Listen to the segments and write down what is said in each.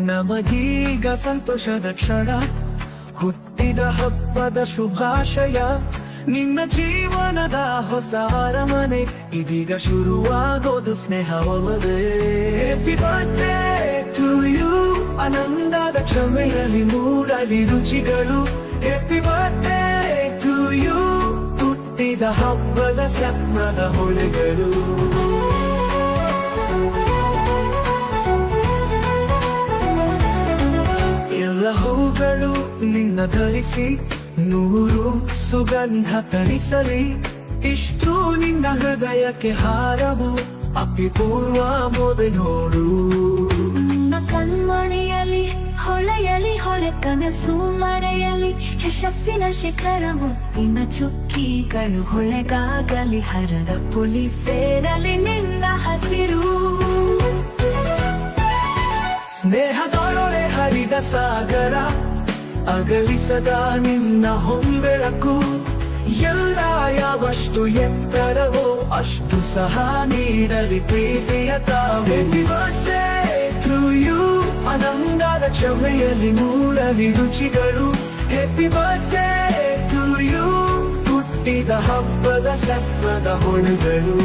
ನಮಗೀಗ ಸಂತೋಷದ ಕ್ಷಣ, ಹುಟ್ಟಿದ ಹಬ್ಬದ ಶುಭಾಶಯ. ನಿನ್ನ ಜೀವನದ ಹೊಸ ಅರಮನೆ, ಇದೀಗ ಶುರುವಾಗೋದು ಸ್ನೇಹವೇ. ಹ್ಯಾಪಿ ಬರ್ತ್ಡೇ ಟು ಯು, ಆನಂದದ ಕ್ಷಮೆಯಲ್ಲಿ ಮೂಡಲಿ ರುಚಿಗಳು. ಹ್ಯಾಪಿ ಬರ್ತ್ಡೇ ಟು ಯು, ಹುಟ್ಟಿದ ಹಬ್ಬದ ಸ್ವಪ್ನದ ಹೊಳೆಗಳು. ಎಲ್ಲ ಹೂಗಳು ನಿನ್ನ ಧರಿಸಿ, ನೂರು ಸುಗಂಧ ತರಿಸಲಿ. ಇಷ್ಟು ನಿನ್ನ ಹೃದಯಕ್ಕೆ ಹಾರವು, ಅಪಿಪೂರ್ವ ಮೋದೆ ನೋಡು. ಕಣ್ಮಣಿಯಲಿ ಹೊಳೆಯಲಿ ಹೊಳೆ ಕನಸು ಮರೆಯಲಿ. ಯಶಸ್ಸಿನ ಶಿಖರ ಮುತ್ತಿನ ಚುಕ್ಕಿಗಳು ಹೊಳೆಗಾಗಲಿ. ಹರದ ಪುಲಿ ಸೇರಲಿ ನಿನ್ನ ಹಸಿರು. ಸ್ನೇಹದೊಳೊಳೆ ಹರಿದ ಸಾಗರ, ಅಗಲಿಸದ ನಿನ್ನ ಹೊಂಬೆಳಕು. ಎಲ್ಲ ಯಾವಷ್ಟು ಎತ್ತರವೋ ಅಷ್ಟು ಸಹ ನೀಡಲಿ ಪ್ರೀತಿಯ ತಾವು. ಹ್ಯಾಪಿ ಬರ್ತ್ಡೇ ಟು ಯು, ಆನಂದದ ಕ್ಷಮೆಯಲ್ಲಿ ಮೂಡಲಿ ರುಚಿಗಳು. ಹ್ಯಾಪಿ ಬರ್ತ್ಡೇ ಟು ಯು, ಹುಟ್ಟಿದ ಹಬ್ಬದ ಸ್ವಪ್ನದ ಹೊಳೆಗಳು.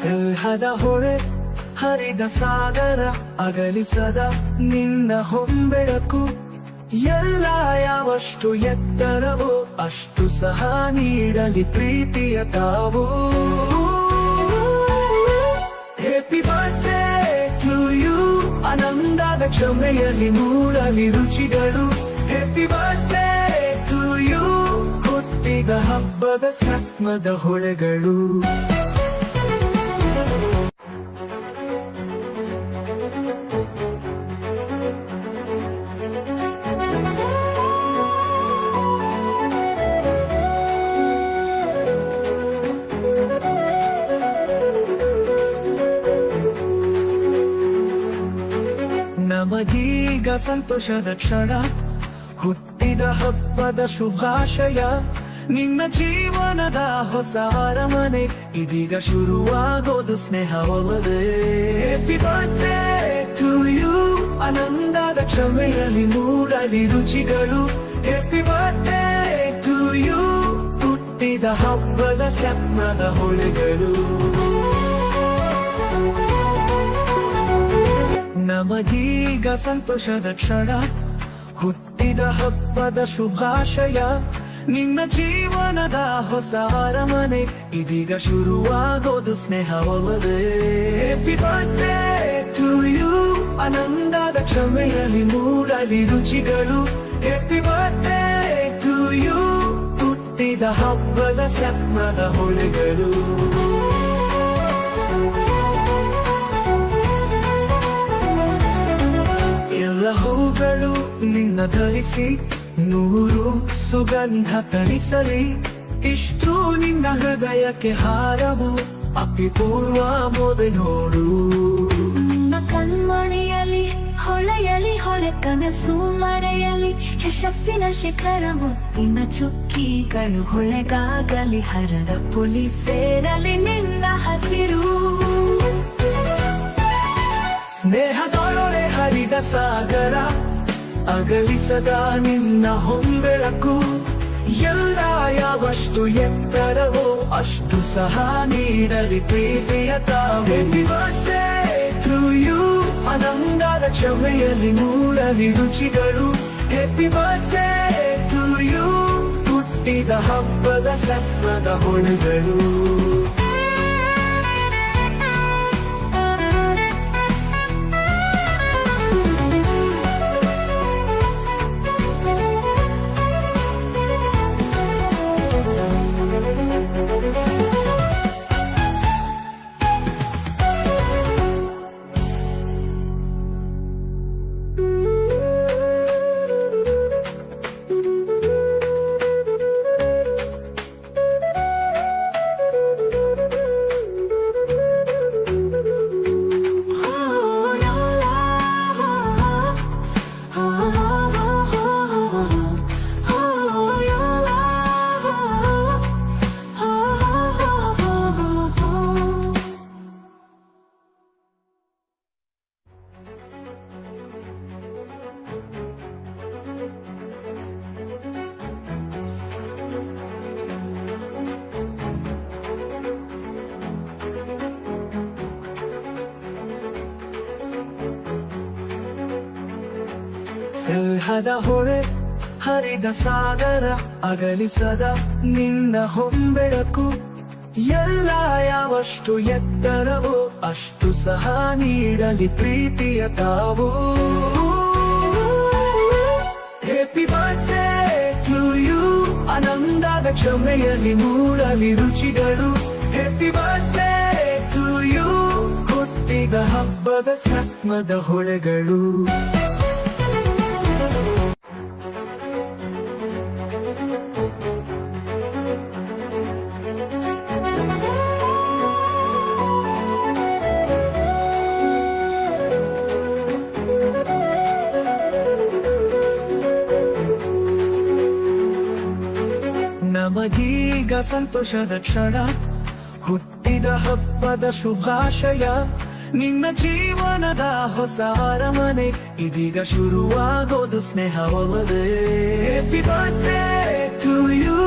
ಸ್ನೇಹದ ಹೊಳೆ ಹರಿದ ಸಾಗರ, ಅಗಲಿಸದ ನಿನ್ನ ಹೊಂಬೆಳಕು. ಎಲ್ಲ ಯಾವಷ್ಟು ಎತ್ತರವೋ ಅಷ್ಟು ಸಹ ನೀಡಲಿ ಪ್ರೀತಿಯ ತಾವು. ಹ್ಯಾಪಿ ಬರ್ತ್ಡೇ ಟು ಯು, ಆನಂದದ ಕ್ಷಮೆಯಲ್ಲಿ ಮೂಡಲಿ ರುಚಿಗಳು. ಹ್ಯಾಪಿ ಬರ್ತ್ಡೇ ಟು ಯು, ಹುಟ್ಟಿದ ಹಬ್ಬದ ಸ್ವಪ್ನದ ಹೊಳೆಗಳು. ನಮಗೀಗ ಸಂತೋಷದ ಕ್ಷಣ, ಹುಟ್ಟಿದ ಹಬ್ಬದ ಶುಭಾಶಯ. ನಿನ್ನ ಜೀವನದ ಹೊಸ ಅರಮನೆ, ಇದೀಗ ಶುರುವಾಗೋದು ಸ್ನೇಹವೇ. ಹ್ಯಾಪಿ ಬರ್ತ್ಡೇ ಟು ಯು, ಆನಂದದ ಕ್ಷಮೆಯಲ್ಲಿ ಮೂಡಲಿ ರುಚಿಗಳು. ಹ್ಯಾಪಿ ಬರ್ತ್ಡೇ ಟು ಯು, ಹುಟ್ಟಿದ ಹಬ್ಬದ ಸ್ವಪ್ನದ ಹೊಳೆಗಳು. ನಮಗೀಗ ಸಂತೋಷದ ಕ್ಷಣ, ಹುಟ್ಟಿದ ಹಬ್ಬದ ಶುಭಾಶಯ. ನಿನ್ನ ಜೀವನದ ಹೊಸ ಅರಮನೆ, ಇದೀಗ ಶುರುವಾಗೋದು ಸ್ನೇಹವೇ. ಹ್ಯಾಪಿ ಬರ್ತ್ಡೇ ಟು ಯು, ಆನಂದದ ಕ್ಷಮೆಯಲ್ಲಿ ಮೂಡಲಿ ರುಚಿಗಳು. ಹ್ಯಾಪಿ ಬರ್ತ್ಡೇ ಟು ಯು, ಹುಟ್ಟಿದ ಹಬ್ಬದ ಸ್ವಪ್ನದ ಹೊಳೆಗಳು. ಎಲ್ಲ ಹೂಗಳು ನಿನ್ನ ಧರಿಸಿ, ನೂರು ಸುಗಂಧ ತರಿಸಲಿ. ಇಷ್ಟು ನಿನ್ನ ಹೃದಯಕ್ಕೆ ಹಾರವು, ಅಪಿಪೂರ್ವ ಮೋದೆ ನೋಡು. ಕಣ್ಮಣಿಯಲಿ ಹೊಳೆಯಲಿ ಹೊಳೆ ಕನಸು ಮರೆಯಲಿ. ಯಶಸ್ಸಿನ ಶಿಖರ ಮುತ್ತಿನ ಚುಕ್ಕಿಗಳು ಹೊಳೆಗಾಗಲಿ. ಹರದ ಪುಲಿ ಸೇರಲಿ ನಿನ್ನ ಹಸಿರು. ಸ್ನೇಹದೊಳೊಳೆ ಹರಿದ ಸಾಗರ, ಅಗಲಿಸದ ನಿನ್ನ ಹೊಂಬೆಳಕು. ಎಲ್ಲ ಯಾವಷ್ಟು ಎತ್ತರವೋ ಅಷ್ಟು ಸಹ ನೀಡಲಿ ಪ್ರೀತಿಯ ತಾವು. Happy birthday to you, ಆನಂದದ ಕ್ಷಮೆಯಲ್ಲಿ ಮೂಡಲಿ ರುಚಿಗಳು. Happy birthday to you, ಹುಟ್ಟಿದ ಹಬ್ಬದ ಸತ್ವದ ಹೊಳೆಗಳು. ಸ್ನೇಹದ ಹೊಳೆ ಹರಿದ ಸಾಗರ ಅಗಲಿಸದ ನಿನ್ನ ಹೊಂಬೆಳಕು. ಎಲ್ಲ ಯಾವಷ್ಟು ಎತ್ತರವೋ ಅಷ್ಟು ಸಹ ನೀಡಲಿ ಪ್ರೀತಿಯ ತಾವು. Happy birthday to you, ಆನಂದದ ಕ್ಷಮೆಯಲ್ಲಿ ಮೂಡಲಿ ರುಚಿಗಳು. Happy birthday to you, ಹುಟ್ಟಿದ ಹಬ್ಬದ ಸತ್ಮದ ಹೊಳೆಗಳು. ನಮಗೀಗ ಸಂತೋಷದ ಕ್ಷಣ, ಹುಟ್ಟಿದ ಹಬ್ಬದ ಶುಭಾಶಯ. ನಿನ್ನ ಜೀವನದ ಹೊಸ ಅರಮನೆ ಇದೀಗ ಶುರುವಾಗೋದು ಸ್ನೇಹವೇ. Happy birthday to you,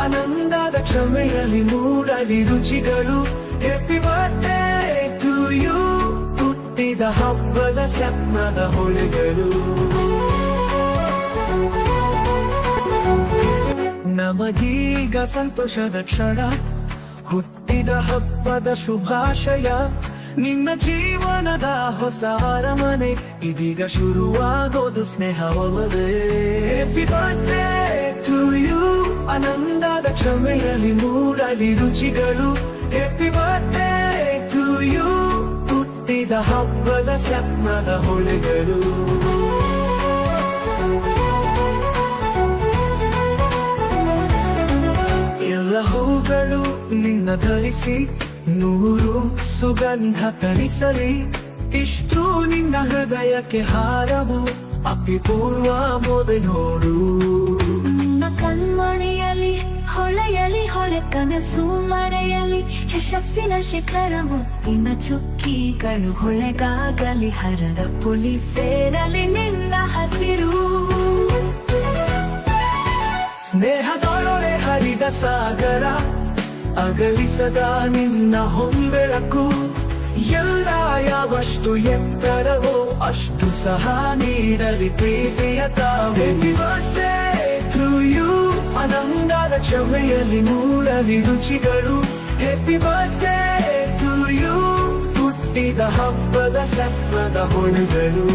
ಆನಂದದ ಕ್ಷಮೆಯಲ್ಲಿ ಮೂಡಲಿ ರುಚಿಗಳು. Happy birthday to you, ಹುಟ್ಟಿದ ಹಬ್ಬದ ಸತ್ಮದ ಹೊಳೆಗಳು. ನಮಗೀಗ ಸಂತೋಷದ ಕ್ಷಣ, ಹುಟ್ಟಿದ ಹಬ್ಬದ ಶುಭಾಶಯ. ನಿನ್ನ ಜೀವನದ ಹೊಸ ಅರಮನೆ ಇದೀಗ ಶುರುವಾಗೋದು ಸ್ನೇಹವೇ. Happy birthday to you, ಆನಂದದ ಕ್ಷಮೆಯಲ್ಲಿ ಮೂಡಲಿ ರುಚಿಗಳು. Happy birthday to you, ಹುಟ್ಟಿದ ಹಬ್ಬದ ಸತ್ಮದ ಹೊಳೆಗಳು. ಎಲ್ಲ ಹೂಗಳು ನಿನ್ನ ಧರಿಸಿ ನೂರು ಸುಗಂಧ ತರಿಸಲಿ. ಇಷ್ಟು ನಿನ್ನ ಹೃದಯಕ್ಕೆ ಹಾರವು ಅಪಿಪೂರ್ವ ಮೋದೆ ನೋಡು. ನಿನ್ನ ಕಣ್ಮಣಿಯಲ್ಲಿ ಹೊಳೆಯಲಿ ಹೊಳೆ ಕನಸು ಮರೆಯಲಿ. ಯಶಸ್ಸಿನ ಶಿಖರ ಮುತ್ತಿನ ಚುಕ್ಕಿಗಳು ಹೊಳೆಗಾಗಲಿ. ಹರದ ಪುಲಿ ಸೇರಲಿ ನಿನ್ನ ಹಸಿರು. ಸ್ನೇಹದೊಳಗೆ ಹರಿದ ಸಾಗರ ಅಗಲಿಸದ ನಿನ್ನ ಹೊಂಬೆಳಕು. ಎಲ್ಲ ಯಾವಷ್ಟು ಎತ್ತರವೋ ಅಷ್ಟು ಸಹ ನೀಡಲಿ ಪ್ರೀತಿಯ ತಾವು. Happy birthday to you, ಆನಂದದ ಕ್ಷಮೆಯಲ್ಲಿ ಮೂಡಲಿ ರುಚಿಗಳು. Happy birthday to you, ಹುಟ್ಟಿದ ಹಬ್ಬದ ಸತ್ವದ ಹೊಳೆಗಳು.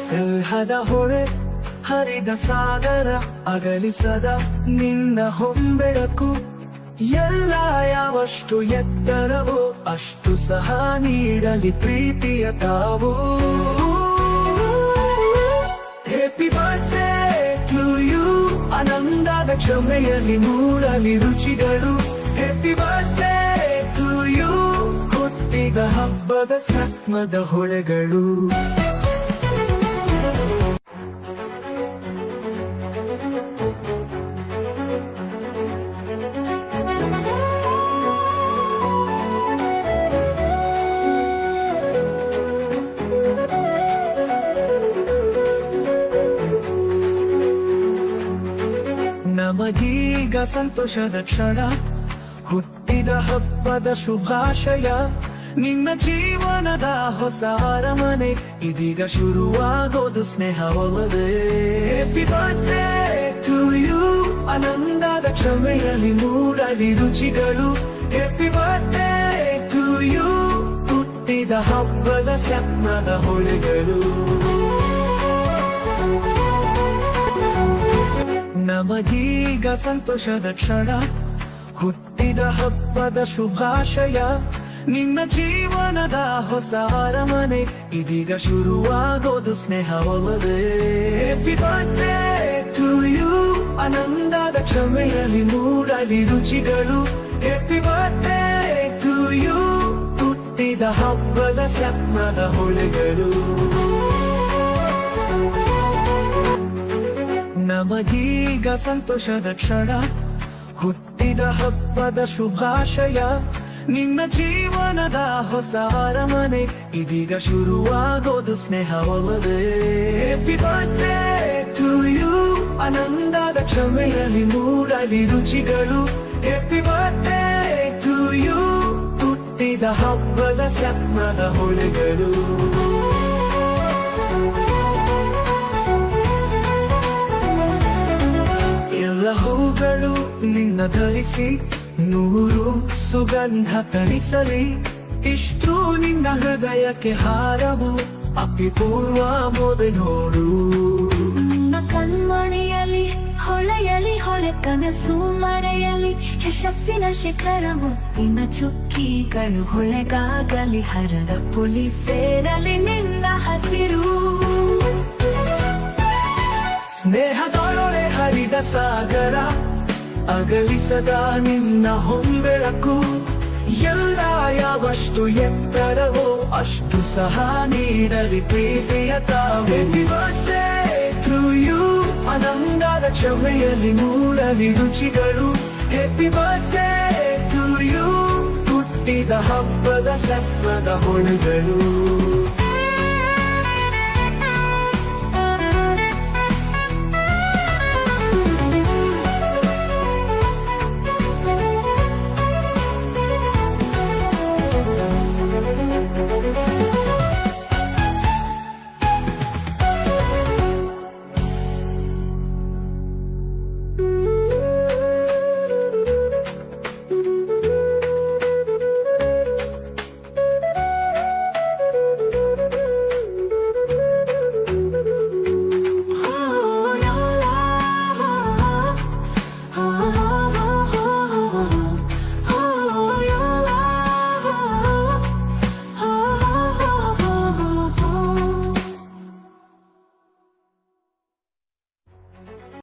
ಸ್ನೇಹದ ಹೊಳೆ ಹರಿದ ಸಾಗರ ಅಗಲಿಸದ ನಿನ್ನ ಹೊಂಬೆಳಕು ಎಲ್ಲ ಯಾವಷ್ಟು ಎತ್ತರವೋ ಅಷ್ಟು ಸಹ ನೀಡಲಿ ಪ್ರೀತಿಯ ತಾವು ಹ್ಯಾಪಿ ಬರ್ತ್ಡೇ ಟು ಯು ಆನಂದದ ಕ್ಷಮೆಯಲ್ಲಿ ಮೂಡಲಿ ರುಚಿಗಳು ಹ್ಯಾಪಿ ಬರ್ತ್ಡೇ ಟು ಯು ಹುಟ್ಟಿದ ಹಬ್ಬದ ಸತ್ಮದ ಹೊಳೆಗಳು ನಮಗೀಗ ಸಂತೋಷದ ಕ್ಷಣ ಹುಟ್ಟಿದ ಹಬ್ಬದ ಶುಭಾಶಯ ನಿನ್ನ ಜೀವನದ ಹೊಸ ಅರಮನೆ ಇದೀಗ ಶುರುವಾಗೋದು ಸ್ನೇಹವೇ ಹ್ಯಾಪಿ ಬರ್ತ್ಡೇ ಟು ಯು ಆನಂದದ ಕ್ಷಮೆಯಲ್ಲಿ ಮೂಡಲಿ ರುಚಿಗಳು ಹ್ಯಾಪಿ ಬರ್ತ್ಡೇ ಟು ಯು ಹುಟ್ಟಿದ ಹಬ್ಬದ ಸ್ವಪ್ನದ ಹೊಳೆಗಳು ನಮಗೀಗ ಸಂತೋಷದ ಕ್ಷಣ ಹುಟ್ಟಿದ ಹಬ್ಬದ ಶುಭಾಶಯ ನಿನ್ನ ಜೀವನದ ಹೊಸ ಅರಮನೆ ಇದೀಗ ಶುರುವಾಗೋದು ಸ್ನೇಹವೇ ಹ್ಯಾಪಿ ಬರ್ತ್ಡೇ ಟು ಯು ಆನಂದದ ಕ್ಷಮೆಯಲ್ಲಿ ಮೂಡಲಿ ರುಚಿಗಳು ಹ್ಯಾಪಿ ಬರ್ತ್ಡೇ ಟು ಯು ಹುಟ್ಟಿದ ಹಬ್ಬದ ಸ್ವಪ್ನದ ಹೊಳೆಗಳು ನಮಗೀಗ ಸಂತೋಷದ ಕ್ಷಣ ಹುಟ್ಟಿದ ಹಬ್ಬದ ಶುಭಾಶಯ ನಿನ್ನ ಜೀವನದ ಹೊಸ ಅರಮನೆ ಇದೀಗ ಶುರುವಾಗೋದು ಸ್ನೇಹವೇ ಹ್ಯಾಪಿ ಬರ್ತ್ಡೇ ಟು ಯು ಆನಂದದ ಕ್ಷಮೆಯಲ್ಲಿ ಮೂಡಲಿ ರುಚಿಗಳು ಹ್ಯಾಪಿ ಬರ್ತ್ಡೇ ಟು ಯು ಹುಟ್ಟಿದ ಹಬ್ಬದ ಸ್ವಪ್ನದ ಹೊಳೆಗಳು ಎಲ್ಲ ಹೂಗಳು ನಿನ್ನ ಧರಿಸಿ ನೂರು ಸುಗಂಧ ತರಿಸಲಿ ಇಷ್ಟು ನಿನ್ನ ಹೃದಯಕ್ಕೆ ಹಾರವು ಅಪಿಪೂರ್ವ ಮೋದೆ ನೋಡು ನಿನ್ನ ಕಣ್ಮಣಿಯಲ್ಲಿ ಹೊಳೆಯಲಿ ಹೊಳೆ ಕನಸು ಮರೆಯಲಿ ಯಶಸ್ಸಿನ ಶಿಖರ ಮುತ್ತಿನ ಚುಕ್ಕಿಗಳು ಹೊಳೆಗಾಗಲಿ ಹರದ ಪುಲಿ ಸೇರಲಿ ನಿನ್ನ ಹಸಿರು ಸ್ನೇಹದೊಳೊಳೆ ಹರಿದ ಸಾಗರ ಅಗಲಿಸದ ನಿನ್ನ ಹೊಂಬೆಳಕು ಎಲ್ಲ ಯಾವಷ್ಟು ಎತ್ತರವೋ ಅಷ್ಟು ಸಹ ನೀಡಲಿ ಪ್ರೀತಿಯ ತಾವು ಹ್ಯಾಪಿ ಬರ್ತ್ಡೇ ಟು ಯು ಆನಂದದ ಕ್ಷಮೆಯಲ್ಲಿ ಮೂಡಲಿ ರುಚಿಗಳು ಹ್ಯಾಪಿ ಬರ್ತ್ಡೇ ಟು ಯು ಹುಟ್ಟಿದ ಹಬ್ಬದ ಸ್ವಪ್ನದ ಹೊಳೆಗಳು